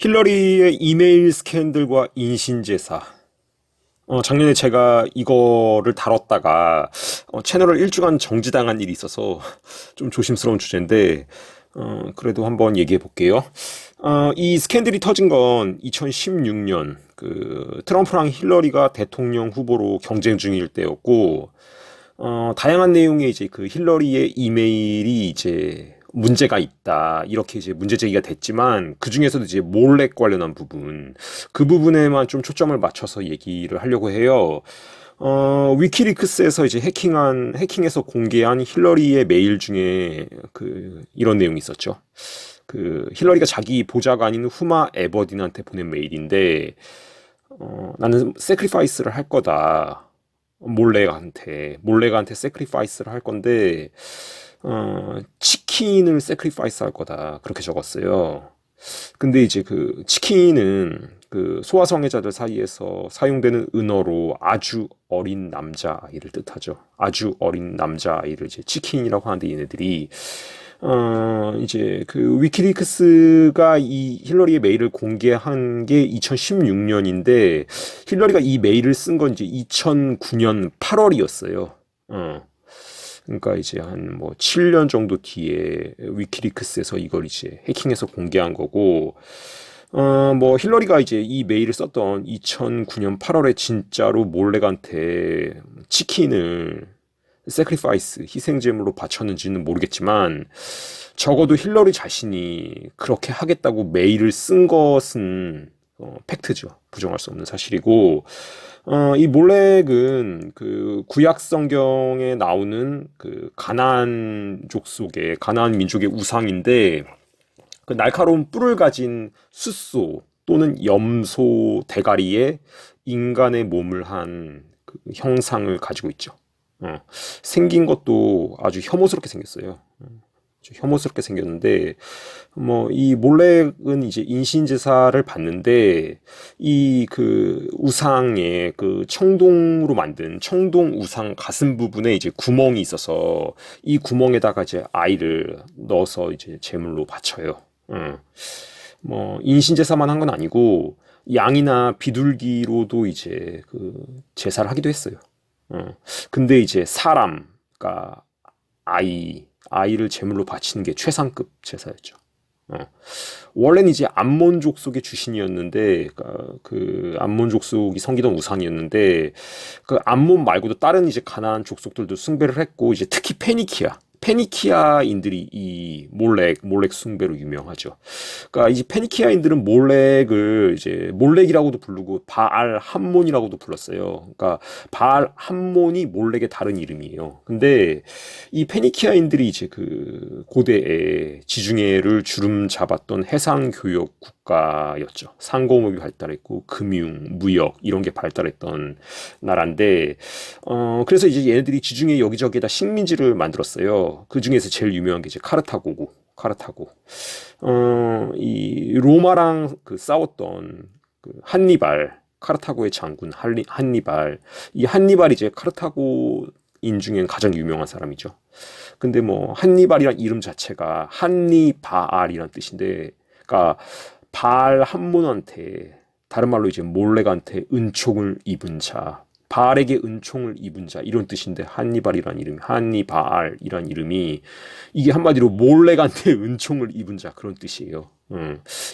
힐러리의 이메일 스캔들과 인신제사. 작년에 제가 이거를 다뤘다가 채널을 일주간 정지당한 일이 있어서 좀 조심스러운 주제인데 그래도 한번 얘기해 볼게요. 이 스캔들이 터진 건 2016년 그 트럼프랑 힐러리가 대통령 후보로 경쟁 중일 때였고 다양한 내용의 이제 그 힐러리의 이메일이 이제 문제가 있다. 이렇게 이제 문제 제기가 됐지만, 그 중에서도 이제 몰래 관련한 부분, 그 부분에만 좀 초점을 맞춰서 얘기를 하려고 해요. 위키리크스에서 이제 해킹해서 공개한 힐러리의 메일 중에 그, 이런 내용이 있었죠. 그, 힐러리가 자기 보좌관인 후마 에버딘한테 보낸 메일인데, 나는 세크리파이스를 할 거다. 몰래가한테 세크리파이스를 할 건데 치킨을 세크리파이스 할 거다 그렇게 적었어요. 근데 이제 그 치킨은 그 소아성애자들 사이에서 사용되는 은어로 아주 어린 남자아이를 뜻하죠. 아주 어린 남자아이를 이제 치킨이라고 하는데 얘네들이 이제 그 위키리크스가 이 힐러리의 메일을 공개한 게 2016년인데 힐러리가 이 메일을 쓴 건 이제 2009년 8월이었어요. 그러니까 이제 한 뭐 7년 정도 뒤에 위키리크스에서 이걸 이제 해킹해서 공개한 거고 뭐 힐러리가 이제 이 메일을 썼던 2009년 8월에 진짜로 몰래한테 치킨을 세크리파이스 희생제물로 바쳤는지는 모르겠지만 적어도 힐러리 자신이 그렇게 하겠다고 메일을 쓴 것은 팩트죠. 부정할 수 없는 사실이고 이 몰렉은 그 구약 성경에 나오는 그 가나안족 속의 가나안 민족의 우상인데 그 날카로운 뿔을 가진 숫소 또는 염소 대가리에 인간의 몸을 한 그 형상을 가지고 있죠. 생긴 것도 아주 혐오스럽게 생겼어요. 혐오스럽게 생겼는데, 뭐, 이 몰렉은 이제 인신제사를 받는데, 이 그 우상의 그 청동으로 만든 청동 우상 가슴 부분에 이제 구멍이 있어서, 이 구멍에다가 이제 아이를 넣어서 이제 제물로 바쳐요. 뭐, 인신제사만 한 건 아니고, 양이나 비둘기로도 이제 그 제사를 하기도 했어요. 근데 이제 사람, 그러니까 아이를 제물로 바치는 게 최상급 제사였죠. 어. 원래는 이제 암몬 족속의 주신이었는데, 그 암몬 족속이 섬기던 우상이었는데, 그 암몬 말고도 다른 이제 가나안 족속들도 숭배를 했고, 이제 특히 페니키아인들이 이 몰렉 숭배로 유명하죠. 그러니까 이 페니키아인들은 몰렉을 이제 몰렉이라고도 부르고 바알 함몬이라고도 불렀어요. 그러니까 바알 함몬이 몰렉의 다른 이름이에요. 근데 이 페니키아인들이 이제 그 고대에 지중해를 주름 잡았던 해상 교역 국가였죠. 상공업이 발달했고 금융, 무역 이런 게 발달했던 나라인데 그래서 이제 얘네들이 지중해 여기저기에다 식민지를 만들었어요. 그 중에서 제일 유명한 게 이제 카르타고고. 이 로마랑 그 싸웠던 그 한니발, 카르타고의 장군 한니발. 이 한니발이 이제 카르타고인 중엔 가장 유명한 사람이죠. 근데 뭐 한니발이란 이름 자체가 한니바알이란 뜻인데, 그러니까 바알 함몬한테 다른 말로 이제 몰렉한테 은총을 입은 자, 바알에게 은총을 입은 자 이런 뜻인데 한니발이란 이름이 한니바알이란 이름이 이게 한마디로 몰렉한테 은총을 입은 자 그런 뜻이에요.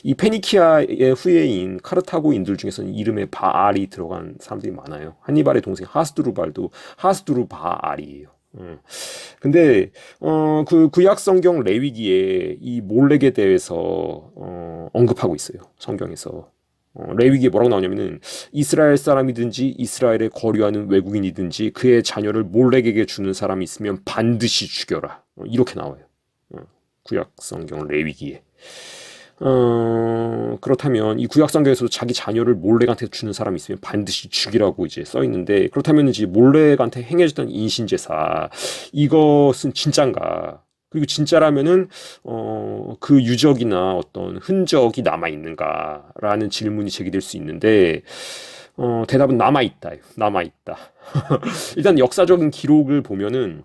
이 페니키아의 후예인 카르타고인들 중에서는 이름에 바알이 들어간 사람들이 많아요. 한니발의 동생 하스두루발도 하스두루바알이에요. 근데 그 구약 성경 레위기에 이 몰렉에 대해서 언급하고 있어요. 성경에서. 레위기에 뭐라고 나오냐면은 이스라엘 사람이든지 이스라엘에 거류하는 외국인이든지 그의 자녀를 몰렉에게 주는 사람이 있으면 반드시 죽여라. 이렇게 나와요. 구약 성경 레위기에. 그렇다면 이 구약 성경에서도 자기 자녀를 몰렉한테 주는 사람이 있으면 반드시 죽이라고 이제 써 있는데 그렇다면 이제 몰렉한테 행해졌던 인신제사 이것은 진짠가? 그리고 진짜라면은 그 유적이나 어떤 흔적이 남아 있는가라는 질문이 제기될 수 있는데 대답은 남아 있다. 일단 역사적인 기록을 보면은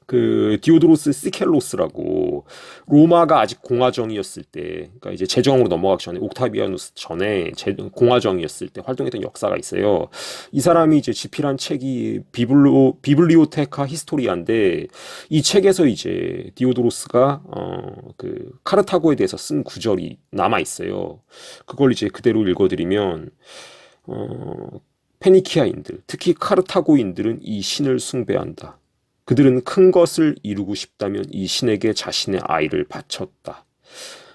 그 디오도로스 시켈로스라고 로마가 아직 공화정이었을 때, 그러니까 이제 제정으로 넘어가기 전에 옥타비아누스 전에 공화정이었을 때 활동했던 역사가 있어요. 이 사람이 이제 집필한 책이 비블리오테카 히스토리아인데 이 책에서 이제 디오도로스가 그 카르타고에 대해서 쓴 구절이 남아 있어요. 그걸 이제 그대로 읽어드리면 페니키아인들, 특히 카르타고인들은 이 신을 숭배한다. 그들은 큰 것을 이루고 싶다면 이 신에게 자신의 아이를 바쳤다.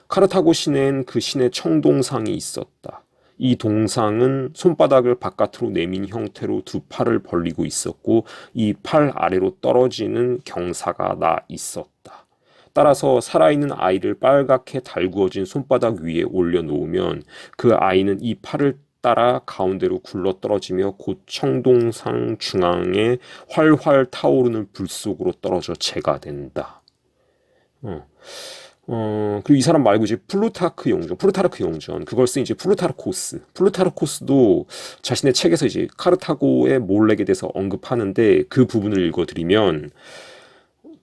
카르타고 시내엔 그 신의 청동상이 있었다. 이 동상은 손바닥을 바깥으로 내민 형태로 두 팔을 벌리고 있었고 이 팔 아래로 떨어지는 경사가 나 있었다. 따라서 살아있는 아이를 빨갛게 달구어진 손바닥 위에 올려놓으면 그 아이는 이 팔을 따라 가운데로 굴러떨어지며 곧 청동상 중앙에 활활 타오르는 불 속으로 떨어져 재가 된다. 그리고 이 사람 말고 이제 플루타르크 영전, 그걸 쓴 이제 플루타르코스도 자신의 책에서 이제 카르타고의 몰렉에 대해서 언급하는데 그 부분을 읽어드리면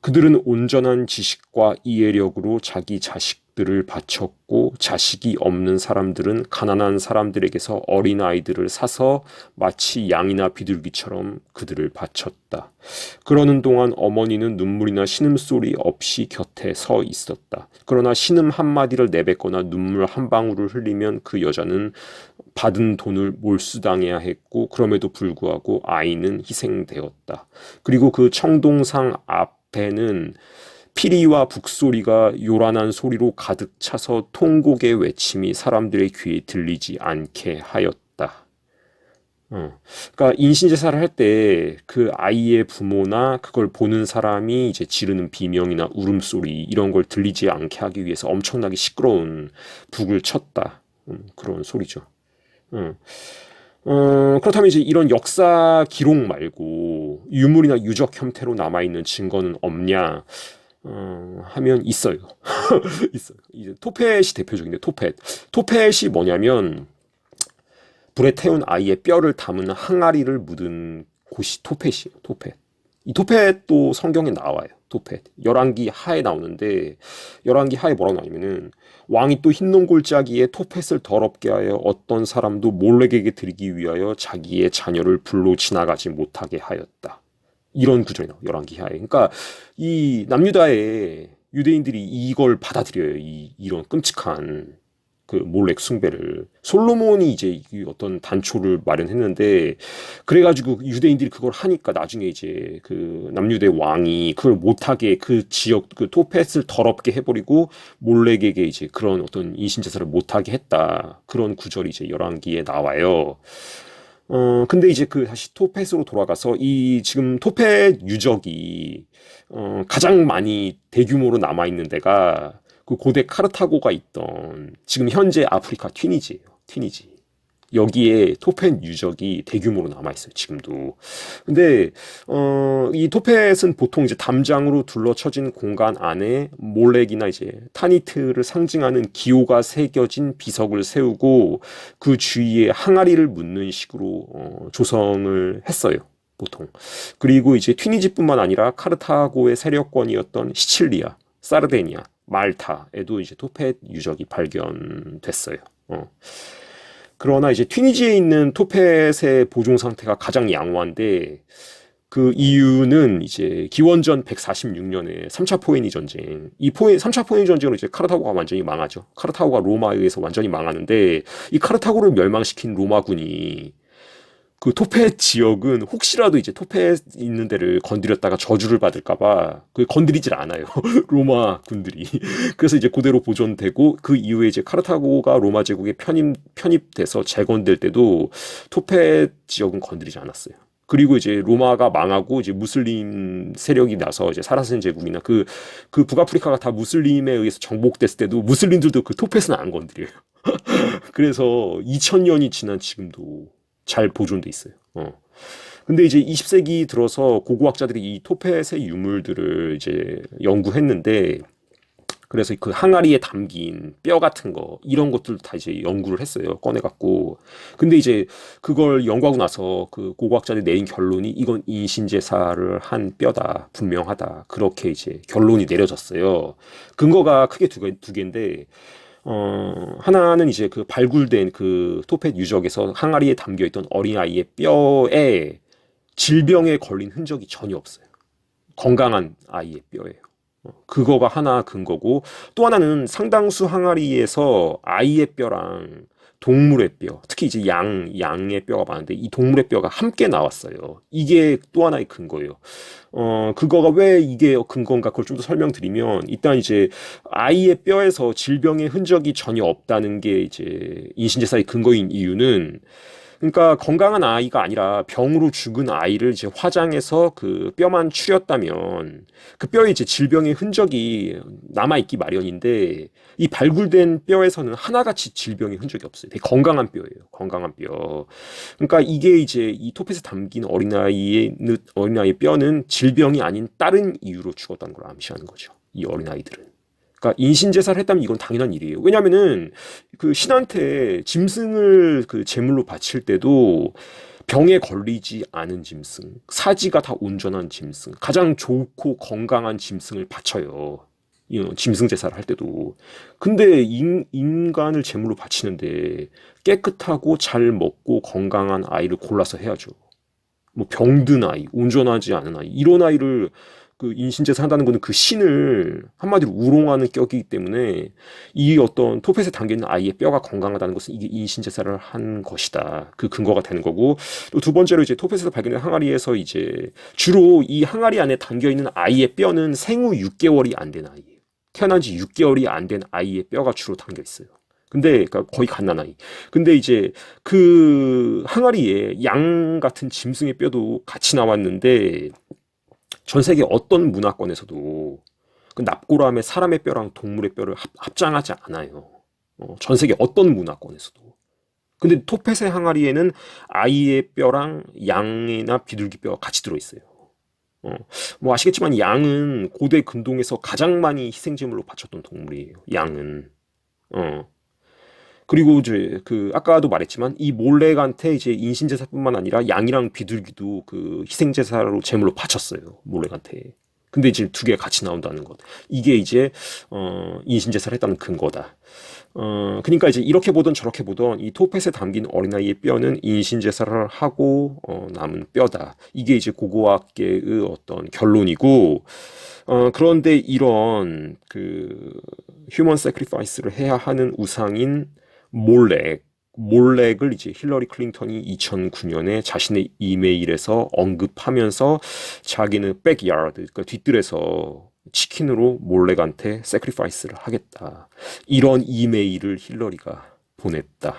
그들은 온전한 지식과 이해력으로 자기 자식들을 바쳤고 자식이 없는 사람들은 가난한 사람들에게서 어린아이들을 사서 마치 양이나 비둘기처럼 그들을 바쳤다. 그러는 동안 어머니는 눈물이나 신음소리 없이 곁에 서 있었다. 그러나 신음 한마디를 내뱉거나 눈물 한 방울을 흘리면 그 여자는 받은 돈을 몰수당해야 했고 그럼에도 불구하고 아이는 희생되었다. 그리고 그 청동상 앞에는 피리와 북소리가 요란한 소리로 가득 차서 통곡의 외침이 사람들의 귀에 들리지 않게 하였다. 그러니까 인신제사를 할 때 그 아이의 부모나 그걸 보는 사람이 이제 지르는 비명이나 울음소리 이런 걸 들리지 않게 하기 위해서 엄청나게 시끄러운 북을 쳤다. 그런 소리죠. 그렇다면 이제 이런 역사 기록 말고 유물이나 유적 형태로 남아있는 증거는 없냐? 하면 있어요. 있어요. 이제 토펫이 대표적인데 토펫이 뭐냐면 불에 태운 아이의 뼈를 담은 항아리를 묻은 곳이 토펫이에요. 토펫. 이 토펫도 성경에 나와요. 토펫. 열왕기 하에 나오는데 열왕기 하에 뭐라고 나오냐면은 왕이 또 흰 골짜기에 토펫을 더럽게 하여 어떤 사람도 몰렉에게 드리기 위하여 자기의 자녀를 불로 지나가지 못하게 하였다. 이런 구절이 나와요. 열왕기 하에. 그러니까 이 남유다의 유대인들이 이걸 받아들여요. 이런 끔찍한 그 몰렉 숭배를. 솔로몬이 이제 어떤 단초를 마련했는데 그래가지고 유대인들이 그걸 하니까 나중에 이제 그 남유대 왕이 그걸 못하게 그 지역 그 토펫을 더럽게 해버리고 몰렉에게 이제 그런 어떤 인신제사를 못하게 했다. 그런 구절이 이제 열왕기에 나와요. 근데 이제 그 다시 토펫으로 돌아가서 이 지금 토펫 유적이 가장 많이 대규모로 남아있는 데가 그 고대 카르타고가 있던 지금 현재 아프리카 튀니지예요. 튀니지. 여기에 토펫 유적이 대규모로 남아있어요. 지금도. 근데 이 토펫은 보통 이제 담장으로 둘러쳐진 공간 안에 몰렉이나 이제 타니트를 상징하는 기호가 새겨진 비석을 세우고 그 주위에 항아리를 묻는 식으로 조성을 했어요. 보통. 그리고 이제 튀니지뿐만 아니라 카르타고의 세력권이었던 시칠리아, 사르데니아, 말타에도 이제 토펫 유적이 발견됐어요. 그러나 이제 튀니지에 있는 토펫의 보존 상태가 가장 양호한데 그 이유는 이제 기원전 146년에 3차 포에니 전쟁. 3차 포에니 전쟁으로 이제 카르타고가 완전히 망하죠. 카르타고가 로마에 의해서 완전히 망하는데 이 카르타고를 멸망시킨 로마군이 그 토펫 지역은 혹시라도 이제 토펫 있는 데를 건드렸다가 저주를 받을까봐 그 건드리질 않아요. 로마 군들이. 그래서 이제 그대로 보존되고 그 이후에 이제 카르타고가 로마 제국에 편입돼서 재건될 때도 토펫 지역은 건드리지 않았어요. 그리고 이제 로마가 망하고 이제 무슬림 세력이 나서 이제 사라센 제국이나 그 북아프리카가 다 무슬림에 의해서 정복됐을 때도 무슬림들도 그 토펫은 안 건드려요. 그래서 2000년이 지난 지금도 잘 보존돼 있어요. 근데 이제 20세기 들어서 고고학자들이 이 토펫의 유물들을 이제 연구했는데 그래서 그 항아리에 담긴 뼈 같은 거 이런 것들 다 이제 연구를 했어요. 꺼내갖고. 근데 이제 그걸 연구하고 나서 그 고고학자들이 내린 결론이 이건 인신제사를 한 뼈다. 분명하다. 그렇게 이제 결론이 내려졌어요. 근거가 크게 두 개인데 하나는 이제 그 발굴된 그 토펫 유적에서 항아리에 담겨있던 어린아이의 뼈에 질병에 걸린 흔적이 전혀 없어요. 건강한 아이의 뼈예요. 그거가 하나 근거고 또 하나는 상당수 항아리에서 아이의 뼈랑 동물의 뼈, 특히 이제 양의 뼈가 많은데 이 동물의 뼈가 함께 나왔어요. 이게 또 하나의 근거예요. 그거가 왜 이게 근거인가 그걸 좀 더 설명드리면 일단 이제 아이의 뼈에서 질병의 흔적이 전혀 없다는 게 이제 인신제사의 근거인 이유는 그러니까 건강한 아이가 아니라 병으로 죽은 아이를 이제 화장해서 그 뼈만 추렸다면 그 뼈에 이제 질병의 흔적이 남아있기 마련인데 이 발굴된 뼈에서는 하나같이 질병의 흔적이 없어요. 되게 건강한 뼈예요. 건강한 뼈. 그러니까 이게 이제 이 토펫에 담긴 어린아이의 뼈는 질병이 아닌 다른 이유로 죽었다는 걸 암시하는 거죠. 이 어린아이들은. 그러니까 인신제사를 했다면 이건 당연한 일이에요. 왜냐면은 그 신한테 짐승을 그 제물로 바칠 때도 병에 걸리지 않은 짐승, 사지가 다 온전한 짐승, 가장 좋고 건강한 짐승을 바쳐요. 짐승 제사를 할 때도. 근데 인간을 제물로 바치는데 깨끗하고 잘 먹고 건강한 아이를 골라서 해야죠. 뭐 병든 아이, 온전하지 않은 아이, 이런 아이를 그 인신제사 한다는 거는 그 신을 한마디로 우롱하는 격이기 때문에 이 어떤 토펫에 담겨있는 아이의 뼈가 건강하다는 것은 이게 인신제사를 한 것이다. 그 근거가 되는 거고 또 두 번째로 이제 토펫에서 발견된 항아리에서 이제 주로 이 항아리 안에 담겨있는 아이의 뼈는 생후 6개월이 안 된 아이예요. 태어난 지 6개월이 안 된 아이의 뼈가 주로 담겨 있어요. 근데 그러니까 거의 갓난아이. 근데 이제 그 항아리에 양 같은 짐승의 뼈도 같이 나왔는데 전 세계 어떤 문화권에서도 그 납골함에 사람의 뼈랑 동물의 뼈를 합장하지 않아요. 전 세계 어떤 문화권에서도. 근데 토펫의 항아리에는 아이의 뼈랑 양이나 비둘기 뼈가 같이 들어있어요. 어, 뭐 아시겠지만 양은 고대 근동에서 가장 많이 희생제물로 바쳤던 동물이에요. 양은. 어. 그리고 이제 그 아까도 말했지만 이 몰렉한테 이제 인신제사뿐만 아니라 양이랑 비둘기도 그 희생제사로 제물로 바쳤어요. 몰렉한테. 근데 이제 두 개가 같이 나온다는 것. 이게 이제 인신제사를 했다는 근거다. 그러니까 이제 이렇게 보던 저렇게 보던 이 토펫에 담긴 어린아이의 뼈는 인신제사를 하고 남은 뼈다. 이게 이제 고고학계의 어떤 결론이고 그런데 이런 그 휴먼 세크리파이스를 해야 하는 우상인 몰렉을 이제 힐러리 클린턴이 2009년에 자신의 이메일에서 언급하면서 자기는 백야드, 그러니까 뒷뜰에서 치킨으로 몰렉한테 세크리파이스를 하겠다. 이런 이메일을 힐러리가 보냈다.